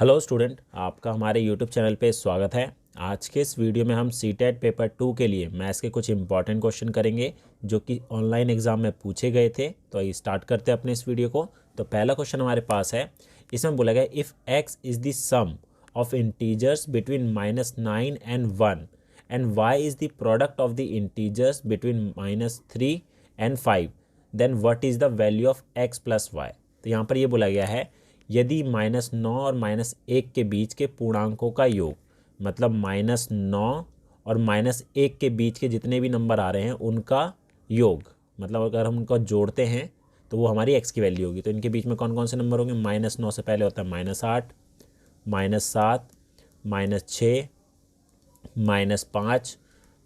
Hello student, आपका हमारे YouTube channel पे स्वागत है। आज के इस वीडियो में हम सीटेट पेपर 2 के लिए मैथ्स के कुछ इंपॉर्टेंट क्वेश्चन करेंगे जो कि ऑनलाइन एग्जाम में पूछे गए थे। तो आइए स्टार्ट करते हैं अपने इस वीडियो को। तो पहला क्वेश्चन हमारे पास है, इसमें बोला गया if x is the sum of integers between -9 and 1 and y is the product of the integers between -3 and 5 then what is the value of x plus y। तो यहाँ पर ये बोला गया है यदि -9 और -1 के बीच के पूर्णांकों का योग, मतलब -9 और -1 के बीच के जितने भी नंबर आ रहे हैं उनका योग, मतलब अगर हम उनको जोड़ते हैं तो वो हमारी x की वैल्यू होगी। तो इनके बीच में कौन कौन से नंबर होंगे? -9 से पहले होता है -8, -7, -6, -5,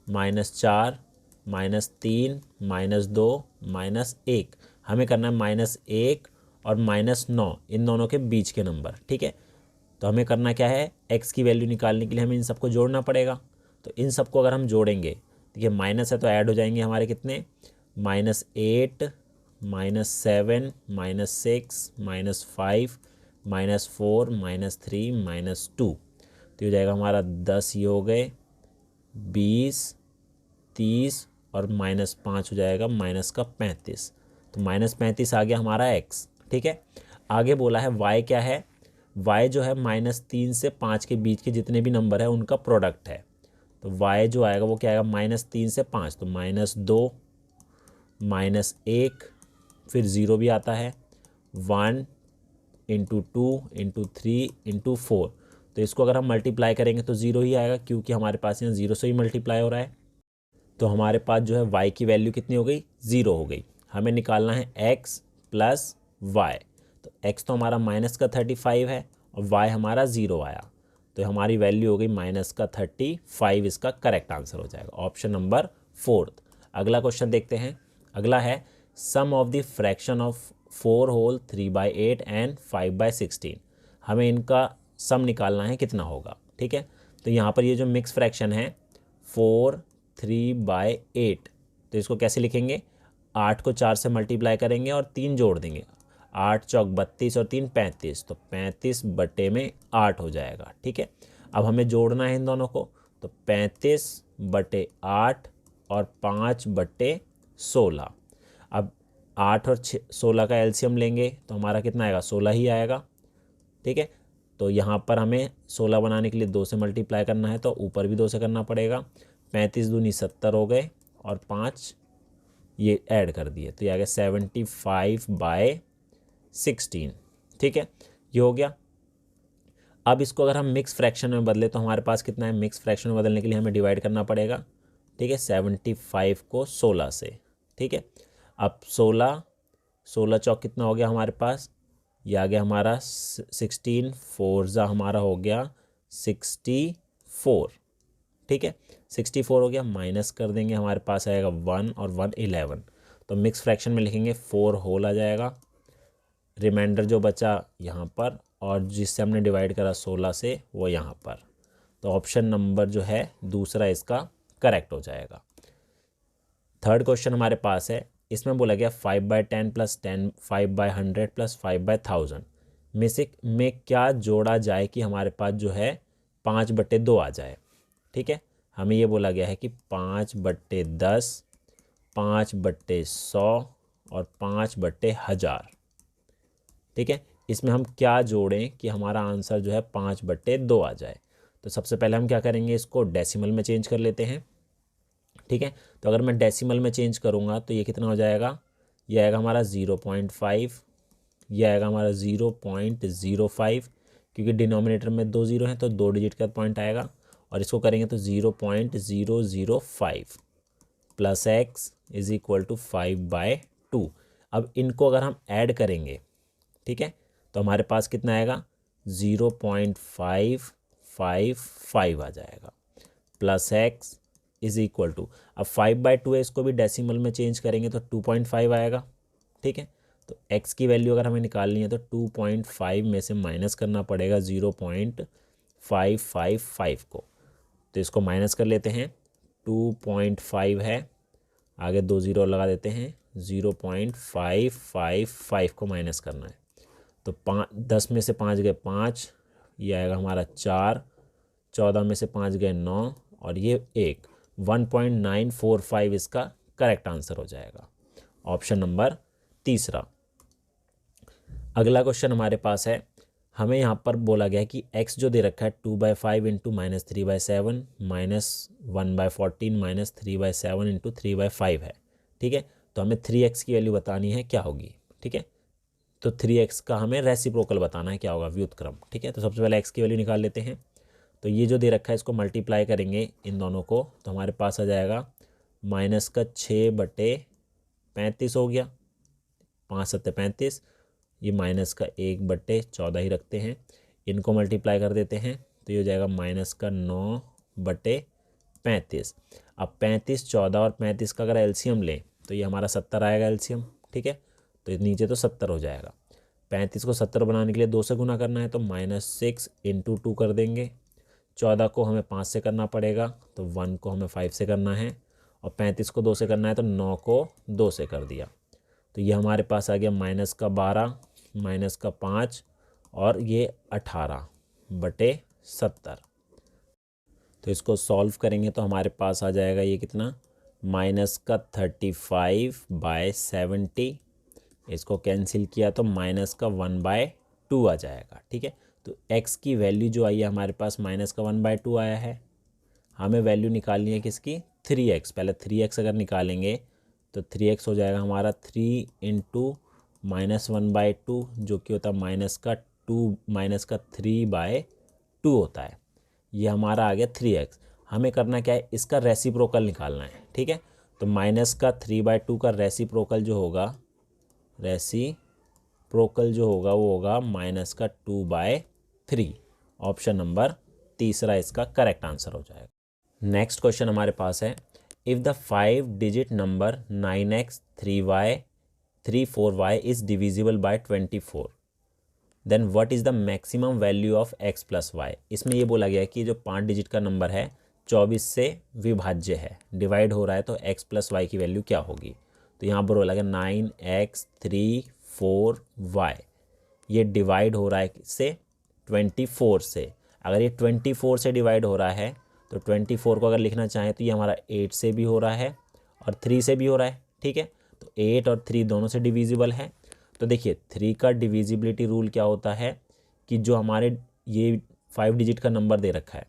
-4, -3, -2, -1। हमें करना है -1 और -9, इन दोनों के बीच के नंबर। ठीक है, तो हमें करना क्या है, x की वैल्यू निकालने के लिए हमें इन सबको जोड़ना पड़ेगा। तो इन सबको अगर हम जोड़ेंगे, देखिए माइनस है तो ऐड हो जाएंगे हमारे कितने, -8, -7, -6, -5, -4, -3, -2। तो ये हो जाएगा हमारा 10, ये हो गए 20, 30 और -5 हो जाएगा -35। तो -35 आ गया हमारा x। ठीक है, आगे बोला है y क्या है, y जो है -3 से 5 के बीच के जितने भी नंबर है उनका प्रोडक्ट है। तो y जो आएगा वो क्या आएगा, -3 से 5, तो -2, -1, फिर 0 भी आता है, 1 × 2 × 3 × 4। तो इसको अगर हम मल्टीप्लाई करेंगे तो 0 ही आएगा, क्योंकि हमारे पास यहाँ 0 से ही मल्टीप्लाई हो रहा है। तो हमारे पास जो है y की वैल्यू कितनी हो गई, 0 हो गई। हमें निकालना है x प्लस y। तो x तो हमारा -35 है और y हमारा 0 आया, तो हमारी वैल्यू हो गई -35। इसका करेक्ट आंसर हो जाएगा ऑप्शन नंबर 4। अगला क्वेश्चन देखते हैं। अगला है sum of the fraction of 4 whole 3/8 and 5/16। हमें इनका सम निकालना है, कितना होगा। ठीक है, तो यहाँ पर ये जो मिक्स फ्रैक्शन है 4 3/8, तो इसको कैसे लिखेंगे, 8 को 4 से मल्टीप्लाई करेंगे और 3 जोड़ देंगे, 8 चौक 32 और 3 35, तो 35/8 हो जाएगा। ठीक है, अब हमें जोड़ना है इन दोनों को, तो 35/8 और 5/16। अब 8 और 16 का एलसीएम लेंगे तो हमारा कितना आएगा, 16 ही आएगा। ठीक है, तो यहाँ पर हमें 16 बनाने के लिए 2 से मल्टीप्लाई करना है, तो ऊपर भी 2 से करना पड़ेगा। 35 दूनी 70 हो गए और 5 ये ऐड कर दिए, तो ये आ गया 75/16। ठीक है, ये हो गया। अब इसको अगर हम मिक्स फ्रैक्शन में बदले तो हमारे पास कितना है, मिक्स फ्रैक्शन में बदलने के लिए हमें डिवाइड करना पड़ेगा। ठीक है, 75 को 16 से। ठीक है, अब 16 चौक कितना हो गया हमारे पास, ये आ गया हमारा 16, 4 हमारा हो गया 64। ठीक है, 64 हो गया, माइनस कर देंगे, हमारे पास आएगा 1 और 1 11। तो मिक्स फ्रैक्शन में लिखेंगे 4 होल आ जाएगा, रिमाइंडर जो बचा यहाँ पर, और जिससे हमने डिवाइड करा 16 से वो यहाँ पर। तो ऑप्शन नंबर जो है दूसरा इसका करेक्ट हो जाएगा। थर्ड क्वेश्चन हमारे पास है, इसमें बोला गया 5/10 + 10 5/100 + 5/1000 में क्या जोड़ा जाए कि हमारे पास जो है 5/2 आ जाए। ठीक है, हमें ये बोला गया है कि 5/10, 5/100 और 5/1000। ठीक है, इसमें हम क्या जोड़ें कि हमारा आंसर जो है 5/2 आ जाए। तो सबसे पहले हम क्या करेंगे, इसको डेसिमल में चेंज कर लेते हैं। ठीक है, तो अगर मैं डेसिमल में चेंज करूँगा तो ये कितना हो जाएगा, ये आएगा हमारा 0.5, ये आएगा हमारा 0.05, क्योंकि डिनोमिनेटर में 2 0 हैं तो 2 डिजिट का पॉइंट आएगा, और इसको करेंगे तो 0.005 plus x is equal to 5/2। अब इनको अगर हम ऐड करेंगे, ठीक है, तो हमारे पास कितना आएगा, 0.555 आ जाएगा, plus x is equal to, अब 5/2 है, इसको भी डेसिमल में चेंज करेंगे तो 2.5 आएगा। ठीक है, तो x की वैल्यू अगर हमें निकालनी है तो 2.5 में से माइनस करना पड़ेगा 0.555 को, तो इसको माइनस कर लेते हैं। 2.5 है, आगे 2 0 लगा देते हैं, 0.555 को माइनस करना है, तो 10 में से 5 गए 5, ये आएगा हमारा 4, 14 में से 5 गए 9 और ये 1, 1.945 इसका करेक्ट आंसर हो जाएगा, ऑप्शन नंबर तीसरा। अगला क्वेश्चन हमारे पास है, हमें यहाँ पर बोला गया है कि x जो दे रखा है 2/5 इंटू -3/7 -1/14 -3/7 इंटू 3/5 है, ठीक है। तो हमें 3x की वैल्यू बतानी है क्या होगी, ठीक है। तो 3x का हमें रेसिप्रोकल बताना है क्या होगा, व्युत्क्रम, ठीक है। तो सबसे पहले x की वैल्यू निकाल लेते हैं। तो ये जो दे रखा है इसको मल्टीप्लाई करेंगे इन दोनों को, तो हमारे पास आ जाएगा -6/35 हो गया, 5 7 35, ये -1/14 ही रखते हैं, इनको मल्टीप्लाई कर देते हैं तो ये हो जाएगा -9/35। अब 35, 14 और 35 का अगर एलसीएम लें तो ये हमारा 70 आएगा एलसीएम, ठीक है। तो नीचे तो 70 हो जाएगा। 35 को 70 बनाने के लिए 2 से गुना करना है तो -6 × 2 कर देंगे। 14 को हमें 5 से करना पड़ेगा तो 1 को हमें 5 से करना है, और 35 को 2 से करना है तो 9 को 2 से कर दिया। तो ये हमारे पास आ गया -12 -5 और ये 18/70। तो इसको सॉल्व करेंगे तो हमारे पास आ जाएगा ये कितना, -35/70। इसको कैंसिल किया तो -1/2 आ जाएगा, ठीक है। तो x की वैल्यू जो आई है हमारे पास -1/2 आया है। हमें वैल्यू निकालनी है किसकी, 3x। पहले 3x अगर निकालेंगे तो 3x हो जाएगा हमारा 3 × -1/2 जो कि होता है -3/2 होता है। ये हमारा आ गया 3x। हमें करना क्या है, इसका रेसिप्रोकल निकालना है, ठीक है। तो -3/2 का रेसिप्रोकल जो होगा वो होगा -2/3। ऑप्शन नंबर तीसरा इसका करेक्ट आंसर हो जाएगा। नेक्स्ट क्वेश्चन हमारे पास है, if the 5 digit number 9x 3y 34y is divisible by 24, then what is the maximum value of x + y। इसमें ये बोला गया है कि जो 5 डिजिट का नंबर है 24 से विभाज्य है, डिवाइड हो रहा है, तो x + y की वैल्यू क्या होगी। तो यहाँ पर बोला गया 9x 34y, ये डिवाइड हो रहा है से 24 से। अगर ये 24 से डिवाइड हो रहा है तो 24 को अगर लिखना चाहें तो ये हमारा 8 से भी हो रहा है और 3 से भी हो रहा है, ठीक है। तो 8 और 3 दोनों से डिविजिबल है। तो देखिए 3 का डिविजिबिलिटी रूल क्या होता है कि जो हमारे ये 5 डिजिट का नंबर दे रखा है,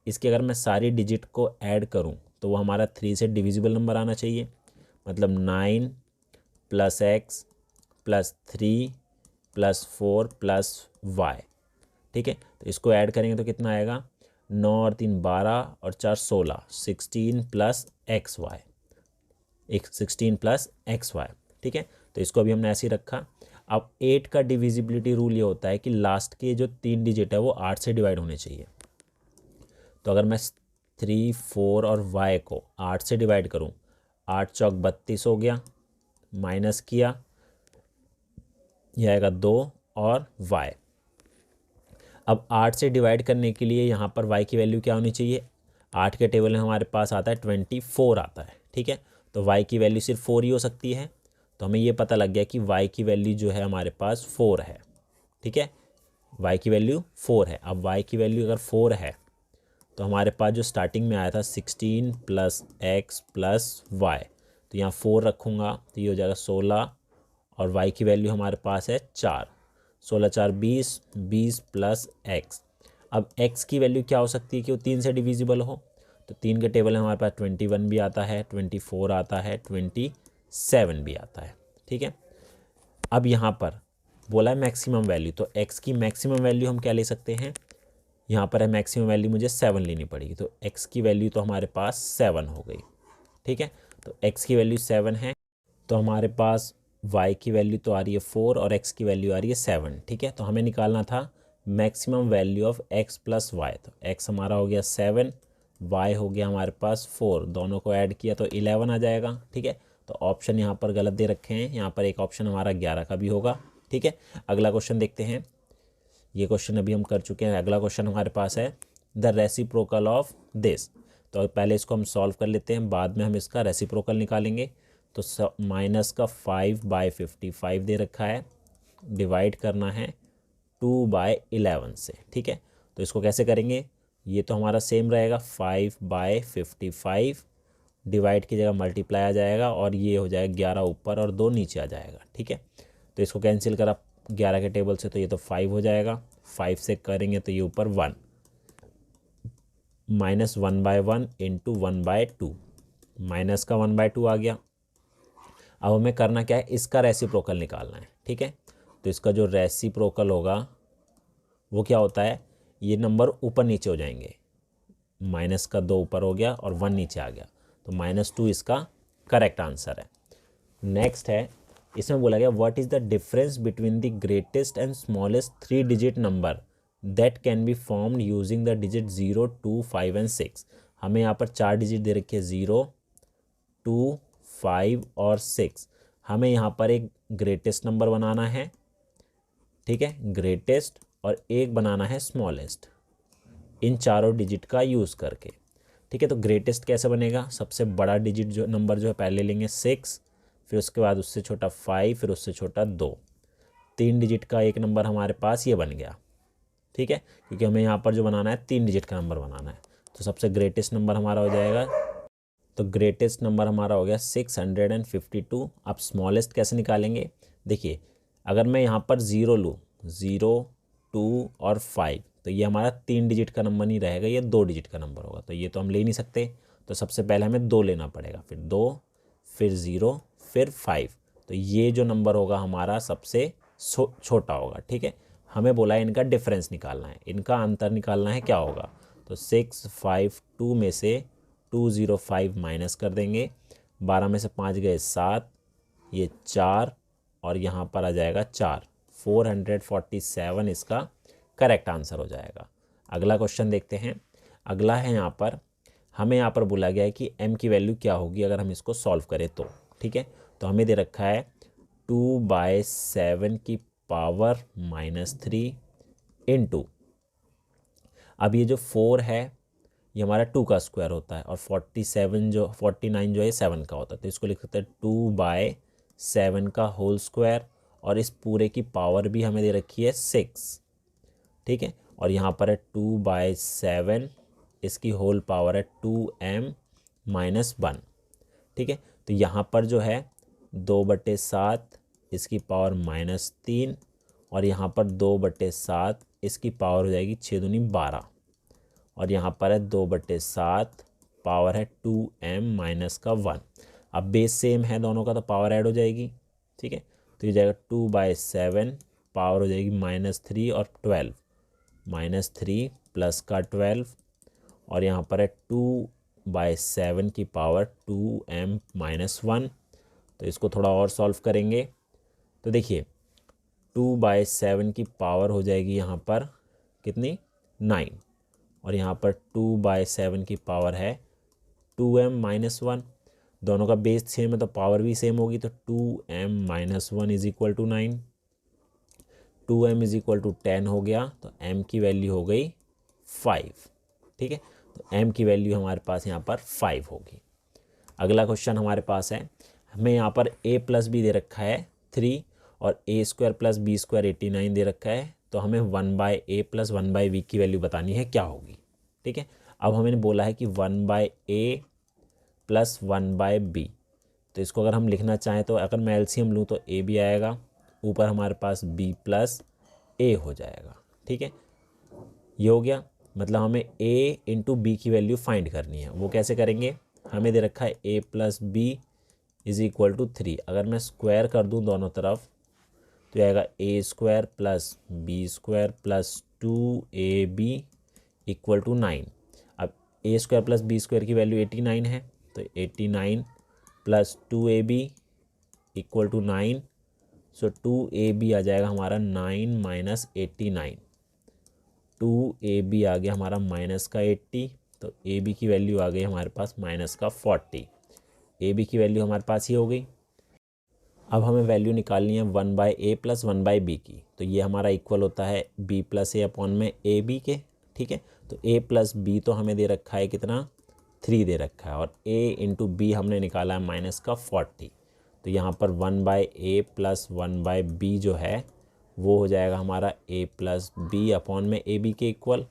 इसके अगर मैं सारी डिजिट को ऐड करूं तो वो हमारा 3 से डिविजिबल नंबर आना चाहिए। मतलब 9 + x + 3 + 4 + y, ठीक है। तो इसको ऐड करेंगे तो कितना आएगा, 9 और 3 12 और 4 16, 16 + xy, 16 + xy, ठीक है। तो इसको अभी हमने ऐसे ही रखा। अब 8 का डिविजिबिलिटी रूल ये होता है कि लास्ट के जो 3 डिजिट है वो 8 से डिवाइड होने चाहिए। तो अगर मैं 3 4 और y को 8 से डिवाइड करूं, 8 चौक 32 हो गया, माइनस किया, यह आएगा 2 और y। अब 8 से डिवाइड करने के लिए यहाँ पर y की वैल्यू क्या होनी चाहिए, 8 के टेबल में हमारे पास आता है 24 आता है, ठीक है। तो y की वैल्यू सिर्फ 4 ही हो सकती है। तो हमें ये पता लग गया कि y की वैल्यू जो है हमारे पास 4 है, ठीक है। y की वैल्यू 4 है। अब y की वैल्यू अगर 4 है तो हमारे पास जो स्टार्टिंग में आया था 16 + x + y, तो यहाँ 4 रखूँगा तो ये हो जाएगा 16, और y की वैल्यू हमारे पास है 4, 16 4 20, 20 + x। अब x की वैल्यू क्या हो सकती है कि वो 3 से डिविजिबल हो, तो 3 के टेबल में हमारे पास 21 भी आता है, 24 आता है, 27 भी आता है, ठीक है। अब यहाँ पर बोला है मैक्सिमम वैल्यू, तो x की मैक्सिमम वैल्यू हम क्या ले सकते हैं, यहाँ पर है मैक्सिमम वैल्यू मुझे 7 लेनी पड़ेगी। तो x की वैल्यू तो हमारे पास 7 हो गई, ठीक है। तो x की वैल्यू 7 है, तो हमारे पास y की वैल्यू तो आ रही है 4 और x की वैल्यू आ रही है 7, ठीक है। तो हमें निकालना था maximum value of x + y। तो x हमारा हो गया 7, y हो गया हमारे पास 4, दोनों को ऐड किया तो 11 आ जाएगा, ठीक है। तो ऑप्शन यहाँ पर गलत दे रखे हैं, यहाँ पर एक ऑप्शन हमारा 11 का भी होगा, ठीक है। अगला क्वेश्चन देखते हैं। ये क्वेश्चन अभी हम कर चुके हैं। अगला क्वेश्चन हमारे पास है द रेसिप्रोकल ऑफ दिस। तो पहले इसको हम सॉल्व कर लेते हैं, बाद में हम इसका रेसिप्रोकल निकालेंगे। तो -5/55 दे रखा है, डिवाइड करना है 2/11 से, ठीक है। तो इसको कैसे करेंगे, ये तो हमारा सेम रहेगा 5/55, डिवाइड की जगह मल्टीप्लाई आ जाएगा और ये हो जाएगा 11 ऊपर और 2 नीचे आ जाएगा। ठीक है, तो इसको कैंसिल करा 11 के टेबल से तो ये तो 5 हो जाएगा, 5 से करेंगे तो ये ऊपर 1 माइनस 1/1 इंटू 1/2, माइनस का 1/2 आ गया। अब हमें करना क्या है, इसका रेसिप्रोकल निकालना है। ठीक है, तो इसका जो रेसिप्रोकल होगा वो क्या होता है, ये नंबर ऊपर नीचे हो जाएंगे, माइनस का 2 ऊपर हो गया और 1 नीचे आ गया, तो -2 इसका करेक्ट आंसर है। नेक्स्ट है, इसमें बोला गया what is the difference between the greatest and smallest 3 digit number that can be formed using the digit 0, 2, 5 and 6। हमें यहाँ पर 4 डिजिट दे रखी है, 0, 2, 5 और 6। हमें यहाँ पर एक ग्रेटेस्ट नंबर बनाना है, ठीक है, ग्रेटेस्ट, और एक बनाना है स्मॉलेस्ट, इन चारों डिजिट का यूज़ करके। ठीक है, तो ग्रेटेस्ट कैसे बनेगा, सबसे बड़ा डिजिट जो नंबर जो है पहले लेंगे 6, फिर उसके बाद उससे छोटा 5, फिर उससे छोटा 2, 3 डिजिट का एक नंबर हमारे पास ये बन गया। ठीक है, क्योंकि हमें यहाँ पर जो बनाना है 3 डिजिट का नंबर बनाना है, तो सबसे ग्रेटेस्ट नंबर हमारा हो जाएगा, तो ग्रेटेस्ट नंबर हमारा हो गया 652। अब स्मॉलेस्ट कैसे निकालेंगे, देखिए अगर मैं यहाँ पर 0 लूँ, 0, 2 और 5, तो ये हमारा 3 डिजिट का नंबर नहीं रहेगा, ये 2 डिजिट का नंबर होगा, तो ये तो हम ले नहीं सकते। तो सबसे पहले हमें 2 लेना पड़ेगा, फिर 2, फिर 0, फिर 5, तो ये जो नंबर होगा हमारा सबसे छोटा होगा। ठीक है, हमें बोला है इनका डिफरेंस निकालना है, इनका अंतर निकालना है, क्या होगा, तो 652 में से 205 माइनस कर देंगे, 12 में से 5 गए 7, ये 4 और यहाँ पर आ जाएगा 4, 447 इसका करेक्ट आंसर हो जाएगा। अगला क्वेश्चन देखते हैं। अगला है यहाँ पर, हमें यहाँ पर बोला गया है कि m की वैल्यू क्या होगी अगर हम इसको सॉल्व करें तो। ठीक है, तो हमें दे रखा है 2/7 की पावर -3 इंटू, अब ये जो 4 है ये हमारा 2 का स्क्वायर होता है और 49 जो है 7 का होता है, तो इसको लिख सकते हैं 2/7 का होल स्क्वायर, और इस पूरे की पावर भी हमें दे रखी है 6। ठीक है, और यहाँ पर है 2/7, इसकी होल पावर है 2m-1। ठीक है, तो यहाँ पर जो है 2/7 इसकी पावर -3, और यहाँ पर 2/7 इसकी पावर हो जाएगी 6 दूनी 12, और यहाँ पर है 2/7 पावर है 2m-1। अब बेस सेम है दोनों का, तो पावर ऐड हो जाएगी। ठीक है, तो ये जाएगा 2/7 पावर हो जाएगी -3 और 12, -3 प्लस का 12, और यहाँ पर है 2/7 की पावर 2m-1। तो इसको थोड़ा और सॉल्व करेंगे तो देखिए 2/7 की पावर हो जाएगी यहाँ पर कितनी, 9, और यहाँ पर 2/7 की पावर है 2m-1। दोनों का बेस सेम है तो पावर भी सेम होगी, तो 2m-1 is equal to 9, 2m is equal to 10 हो गया, तो m की वैल्यू हो गई 5। ठीक है, तो m की वैल्यू हमारे पास यहाँ पर 5 होगी। अगला क्वेश्चन हमारे पास है, हमें यहाँ पर a प्लस बी दे रखा है 3 और a² प्लस b² 89 दे रखा है, तो हमें 1/a प्लस 1/b की वैल्यू बतानी है क्या होगी। ठीक है, अब हमें बोला है कि 1/a प्लस 1/b, तो इसको अगर हम लिखना चाहें तो अगर मैं एलसीएम लूँ तो a भी आएगा, ऊपर हमारे पास b प्लस a हो जाएगा। ठीक है, ये हो गया, मतलब हमें a इंटू बी की वैल्यू फाइंड करनी है। वो कैसे करेंगे, हमें दे रखा है a plus B is equal to 3, अगर मैं स्क्वायर कर दूँ दोनों तरफ तो आएगा a² plus b² plus 2ab equal to 9। अब a² प्लस b² की वैल्यू 89 है, तो 89 plus 2ab equal to 9, so 2ab आ जाएगा हमारा 9 माइनस 89, 2ab आ गया हमारा माइनस का 80, तो ab की वैल्यू आ गई हमारे पास माइनस का 40, ab की वैल्यू हमारे पास ही हो गई। अब हमें वैल्यू निकालनी है 1/a प्लस 1/b की, तो ये हमारा इक्वल होता है b प्लस a अपॉन में ab के। ठीक है, तो a प्लस b तो हमें दे रखा है कितना, 3 दे रखा है, और a इंटू बी हमने निकाला है माइनस का 40, तो यहाँ पर 1/a प्लस 1/b जो है वो हो जाएगा हमारा a प्लस b अपॉन में ab के इक्वल।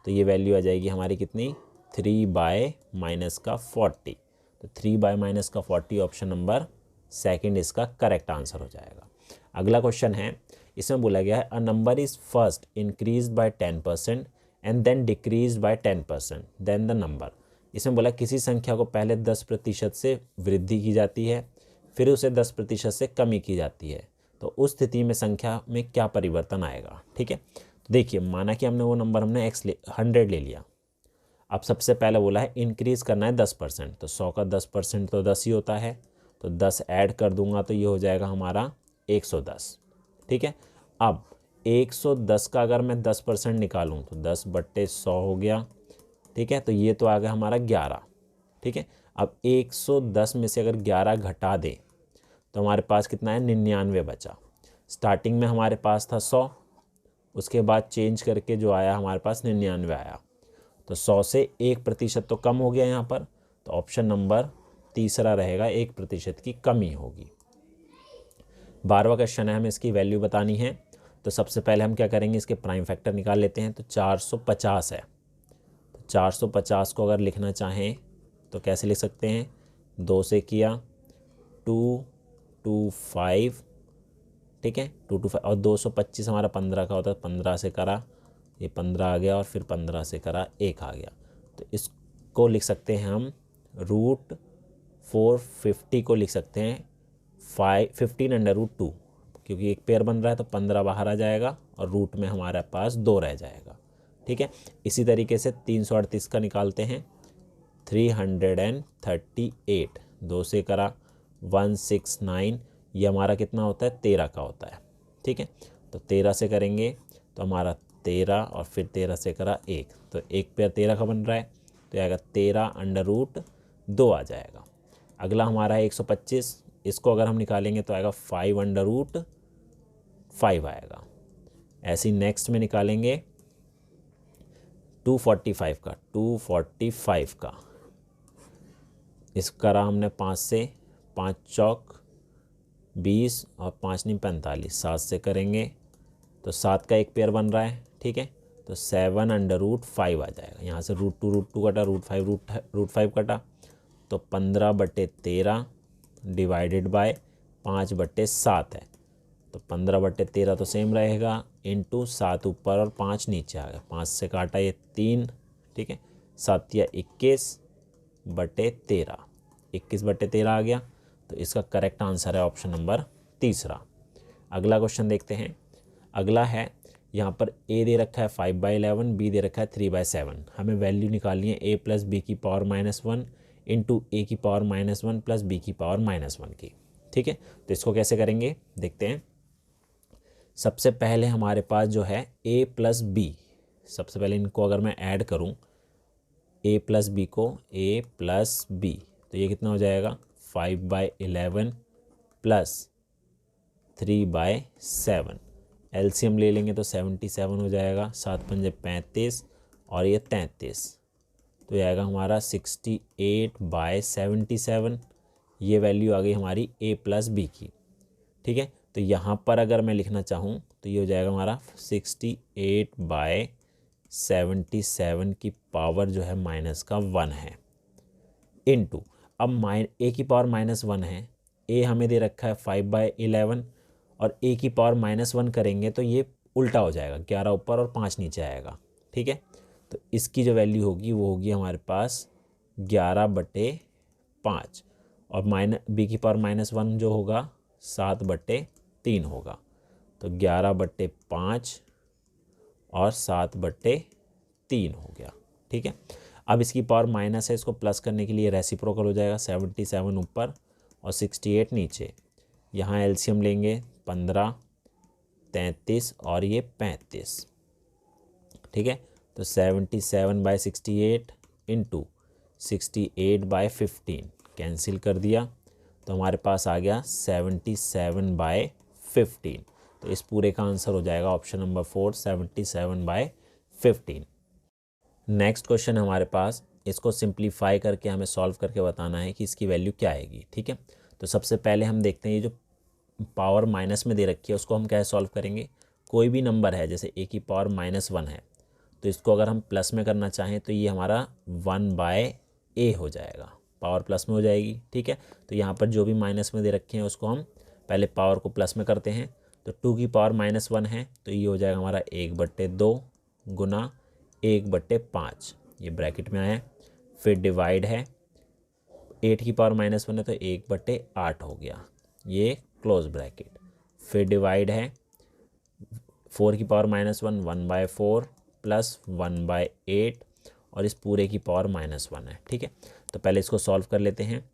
तो ये वैल्यू आ जाएगी हमारी कितनी, 3/-40। तो 3/-40 ऑप्शन नंबर सेकंड इसका करेक्ट आंसर हो जाएगा। अगला क्वेश्चन है, इसमें बोला गया है a number is first increase by 10% and then decrease by 10% then the number. इसमें बोला किसी संख्या को पहले 10% से वृद्धि की जाती है, फिर उसे 10% से कमी की जाती है, तो उस स्थिति में संख्या में क्या परिवर्तन आएगा। ठीक है, तो देखिए माना कि हमने वो नंबर हमने 100 ले लिया। अब सबसे पहले बोला है इंक्रीज़ करना है 10%, तो 100 का 10% तो 10 ही होता है, तो 10 ऐड कर दूंगा तो ये हो जाएगा हमारा 110। ठीक है, अब 110 का अगर मैं 10% निकालूं तो 10/100 हो गया। ठीक है, तो ये तो आ गया हमारा 11। ठीक है, अब 110 में से अगर 11 घटा दें तो हमारे पास कितना है, 99 बचा। स्टार्टिंग में हमारे पास था 100, उसके बाद चेंज करके जो आया हमारे पास 99 आया, तो 100 से 1% तो कम हो गया यहाँ पर, तो ऑप्शन नंबर तीसरा रहेगा, 1% की कमी होगी। 12वां क्वेश्चन है, हमें इसकी वैल्यू बतानी है। तो सबसे पहले हम क्या करेंगे, इसके प्राइम फैक्टर निकाल लेते हैं। तो 450 है, तो 450 को अगर लिखना चाहें तो कैसे लिख सकते हैं, 2 से किया, 225, ठीक है, 225, और 225 हमारा 15 का होता है, 15 से करा, ये 15 आ गया, और फिर 15 से करा 1 आ गया। तो इसको लिख सकते हैं हम √450 को लिख सकते हैं 15√2, क्योंकि एक पेयर बन रहा है तो 15 बाहर आ जाएगा और रूट में हमारे पास 2 रह जाएगा। ठीक है, इसी तरीके से 338 का निकालते हैं, 338, 2 से करा 169, ये हमारा कितना होता है, 13 का होता है। ठीक है, तो 13 से करेंगे तो हमारा 13, और फिर 13 से करा 1, तो एक पेयर 13 का बन रहा है, तो आएगा 13√2 आ जाएगा। अगला हमारा है 125, इसको अगर हम निकालेंगे तो आएगा 5√5 आएगा। ऐसे ही नेक्स्ट में निकालेंगे 245 का, इस करा हमने 5 से, 5 चौक 20 और 5 नहीं 45, 7 से करेंगे तो 7 का एक पेयर बन रहा है। ठीक है, तो 7√5 आ जाएगा। यहाँ से √2 कटा, √5 कटा, तो 15/13 डिवाइडेड बाय 5/7 है, तो 15/13 तो सेम रहेगा, इंटू 7 ऊपर और 5 नीचे आ गया, 5 से काटा ये 3। ठीक है, 7 या 21/13, 21/13 आ गया, तो इसका करेक्ट आंसर है ऑप्शन नंबर तीसरा। अगला क्वेश्चन देखते हैं। अगला है, यहाँ पर a दे रखा है 5/11, b दे रखा है 3/7। हमें वैल्यू निकालनी है a + b की पावर -1 इंटू a की पावर -1 + b की पावर -1 की। ठीक है, तो इसको कैसे करेंगे देखते हैं। सबसे पहले हमारे पास जो है a + b, सबसे पहले इनको अगर मैं ऐड करूँ, a + b को, a + b, तो ये कितना हो जाएगा, 5/11 + 3/7। एलसीएम ले लेंगे तो 77 हो जाएगा, 7 पंजे 35 और ये 33, तो ये आएगा हमारा 68/77। ये वैल्यू आ गई हमारी a + b की। ठीक है, तो यहाँ पर अगर मैं लिखना चाहूँ तो ये हो जाएगा हमारा 68/77 की पावर जो है -1 है, इंटू, अब a की पावर -1 है, a हमें दे रखा है 5/11, और a की पावर -1 करेंगे तो ये उल्टा हो जाएगा, 11 ऊपर और 5 नीचे आएगा। ठीक है, तो इसकी जो वैल्यू होगी वो होगी हमारे पास 11/5, और b की पावर -1 जो होगा 7/3 होगा, तो 11/5 और 7/3 हो गया। ठीक है, अब इसकी पावर माइनस है, इसको प्लस करने के लिए रेसिप्रोकल हो जाएगा, 77 ऊपर और 68 नीचे। यहाँ एलसीएम लेंगे, 15, 33 और ये 35। ठीक है, तो 77/68 इंटू 68/15 कैंसिल कर दिया, तो हमारे पास आ गया 77/15। तो इस पूरे का आंसर हो जाएगा ऑप्शन नंबर 4, 77/15। नेक्स्ट क्वेश्चन हमारे पास, इसको सिंप्लीफाई करके हमें सॉल्व करके बताना है कि इसकी वैल्यू क्या आएगी। ठीक है, तो सबसे पहले हम देखते हैं ये जो पावर माइनस में दे रखी है उसको हम कैसे सॉल्व करेंगे। कोई भी नंबर है, जैसे a की पावर -1 है, तो इसको अगर हम प्लस में करना चाहें तो ये हमारा 1/a हो जाएगा, पावर प्लस में हो जाएगी। ठीक है, तो यहाँ पर जो भी माइनस में दे रखे हैं उसको हम पहले पावर को प्लस में करते हैं। तो 2 की पावर -1 है तो ये हो जाएगा हमारा 1/2 गुना 1/5, ये ब्रैकेट में आया है। फिर डिवाइड है, 8 की पावर -1 है तो 1/8 हो गया, ये क्लोज ब्रैकेट। फिर डिवाइड है, 4 की पावर -1 1/4 प्लस 1/8 और इस पूरे की पावर -1 है। ठीक है, तो पहले इसको सॉल्व कर लेते हैं।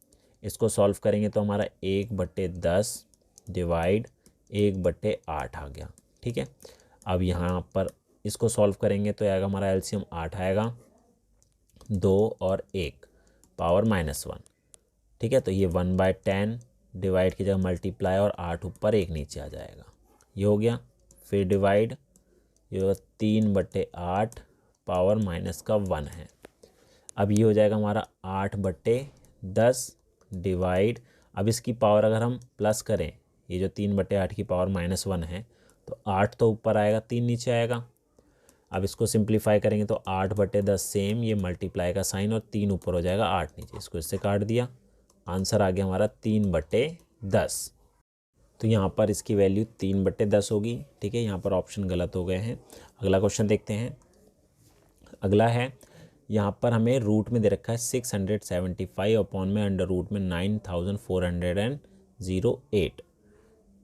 इसको सॉल्व करेंगे तो हमारा 1/10 डिवाइड 1/8 आ गया। ठीक है, अब यहाँ पर इसको सॉल्व करेंगे तो आएगा हमारा एलसीएम 8 आएगा, 2 और 1 पावर -1। ठीक है, तो ये 1/10 डिवाइड की जगह मल्टीप्लाई और 8 ऊपर 1 नीचे आ जाएगा, ये हो गया। फिर डिवाइड, ये होगा 3/8 पावर -1 है। अब ये हो जाएगा हमारा 8/10 डिवाइड, अब इसकी पावर अगर हम प्लस करें, ये जो 3/8 की पावर -1 है तो 8 तो ऊपर आएगा, 3 नीचे आएगा। अब इसको सिंप्लीफाई करेंगे तो 8/10 सेम, ये मल्टीप्लाई का साइन और 3 ऊपर हो जाएगा 8 नीचे, इसको इससे काट दिया, आंसर आ गया हमारा 3/10। तो यहाँ पर इसकी वैल्यू 3/10 होगी। ठीक है, यहाँ पर ऑप्शन गलत हो गए हैं। अगला क्वेश्चन देखते हैं। अगला है, यहाँ पर हमें रूट में दे रखा है 675 अपॉन में अंडर रूट में 9408।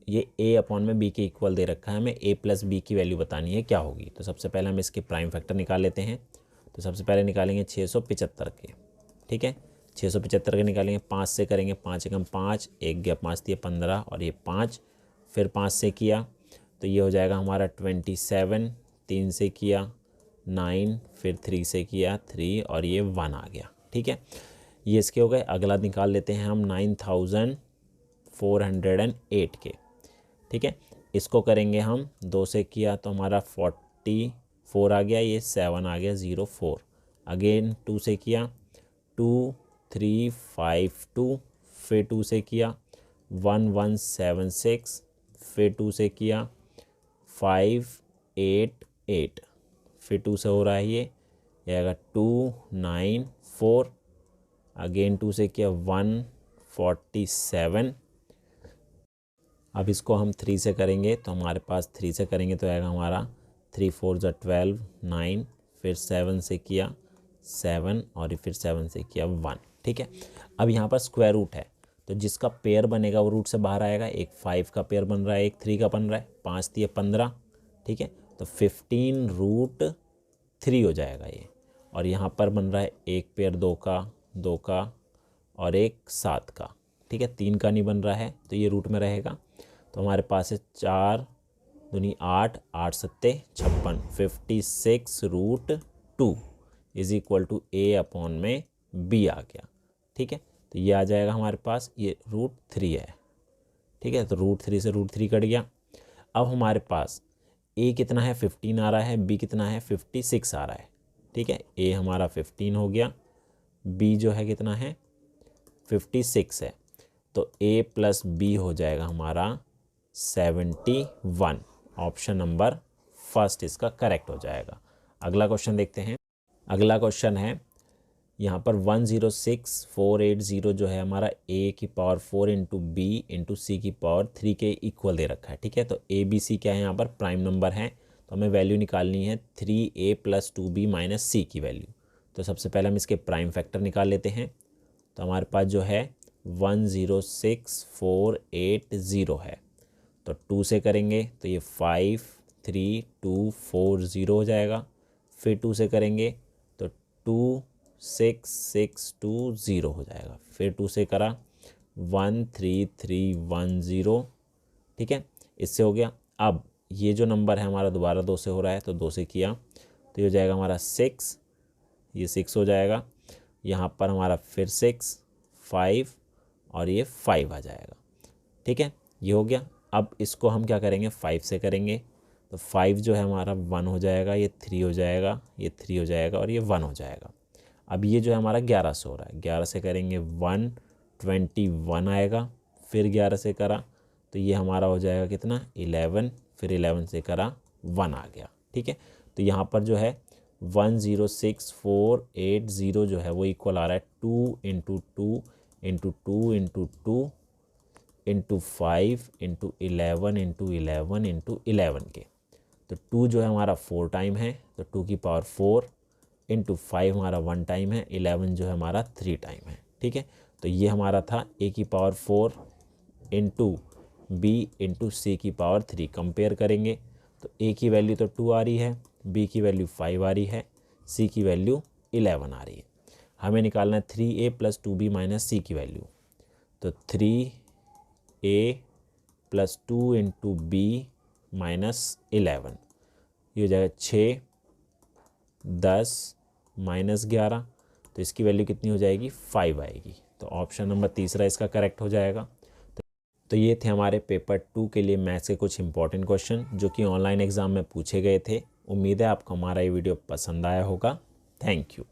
ये a अपॉन में b के इक्वल दे रखा है, हमें a प्लस b की वैल्यू बतानी है क्या होगी। तो सबसे पहले हम इसके प्राइम फैक्टर निकाल लेते हैं। तो सबसे पहले निकालेंगे 675 के। ठीक है, 675 के निकालेंगे, 5 से करेंगे, 5 एकम 5, 1 गया 5 दिए 15 और ये 5, फिर 5 से किया तो ये हो जाएगा हमारा 27, 3 से किया 9, फिर 3 से किया 3 और ये 1 आ गया। ठीक है, ये इसके हो गए। अगला निकाल लेते हैं हम 9408 के। ठीक है, इसको करेंगे हम 2 से किया तो हमारा 44 आ गया, ये 7 आ गया 04। अगेन 2 से किया 2352, फिर 2 से किया 1176, फिर 2 से किया 588, फिर 2 से हो रहा है ये आएगा 294, अगेन 2 से किया 147। अब इसको हम 3 से करेंगे तो हमारे पास 3 से करेंगे तो आएगा हमारा 3 4 ज़ा 12 9, फिर 7 से किया 7 और फिर 7 से किया 1। ठीक है, अब यहाँ पर स्क्वायर रूट है तो जिसका पेयर बनेगा वो रूट से बाहर आएगा। एक 5 का पेयर बन रहा है, एक 3 का बन रहा है, 5 दिए 15। ठीक है, तो 15√3 हो जाएगा ये। और यहाँ पर बन रहा है एक पेयर 2 का और एक 7 का। ठीक है, 3 का नहीं बन रहा है तो ये रूट में रहेगा। तो हमारे पास है 4 दूनी 8, 8 सत्ते 56, 56√2 is equal to a upon में b आ गया। ठीक है, तो ये आ जाएगा हमारे पास, ये √3 है। ठीक है, तो √3 से √3 कट गया। अब हमारे पास a कितना है 15 आ रहा है, b कितना है 56 आ रहा है। ठीक है, a हमारा 15 हो गया, b जो है कितना है 56 है, तो a प्लस b हो जाएगा हमारा 71। ऑप्शन नंबर फर्स्ट इसका करेक्ट हो जाएगा। अगला क्वेश्चन देखते हैं। अगला क्वेश्चन है, यहाँ पर 106480 जो है हमारा a की पावर 4 इंटू b इंटू सी की पावर 3 के इक्वल दे रखा है। ठीक है, तो a b c क्या है, यहाँ पर प्राइम नंबर है तो हमें वैल्यू निकालनी है 3a प्लस 2b माइनस सी की वैल्यू। तो सबसे पहले हम इसके प्राइम फैक्टर निकाल लेते हैं। तो हमारे पास जो है 106480 है, तो 2 से करेंगे तो ये 53240 हो जाएगा। फिर 2 से करेंगे तो 26620 हो जाएगा। फिर 2 से करा 13310। ठीक है, इससे हो गया। अब ये जो नंबर है हमारा दोबारा 2 से हो रहा है तो 2 से किया तो ये हो जाएगा हमारा 6, ये 6 हो जाएगा। यहाँ पर हमारा फिर 6 5 और ये 5 आ जाएगा। ठीक है, ये हो गया। अब इसको हम क्या करेंगे 5 से करेंगे तो 5 जो है हमारा 1 हो जाएगा, ये 3 हो जाएगा, ये 3 हो जाएगा और ये 1 हो जाएगा। अब ये जो है हमारा 11 से हो रहा है, 11 से करेंगे 121 आएगा। फिर 11 से करा तो ये हमारा हो जाएगा कितना 11, फिर 11 से करा 1 आ गया। ठीक है, तो यहाँ पर जो है 106,480 जो है वो इक्वल आ रहा है 2 into 2 into 2 into 2 into 5 into 11 into 11 into 11 के। तो 2 जो है हमारा 4 टाइम है, तो 2 की पावर 4 इंटू 5 हमारा 1 टाइम है, 11 जो है हमारा 3 टाइम है। ठीक है, तो ये हमारा था a की पावर 4 इंटू b इंटू सी की पावर 3। कंपेयर करेंगे तो a की वैल्यू तो 2 आ रही है, b की वैल्यू 5 आ रही है, c की वैल्यू 11 आ रही है। हमें निकालना है 3a प्लस 2b माइनस सी की वैल्यू। तो 3a plus 2 into B minus 11, ये हो जाएगा 6, 10 माइनस 11, तो इसकी वैल्यू कितनी हो जाएगी 5 आएगी। तो ऑप्शन नंबर तीसरा इसका करेक्ट हो जाएगा। तो ये थे हमारे पेपर 2 के लिए मैथ्स के कुछ इंपॉर्टेंट क्वेश्चन जो कि ऑनलाइन एग्ज़ाम में पूछे गए थे। उम्मीद है आपको हमारा ये वीडियो पसंद आया होगा। Thank you.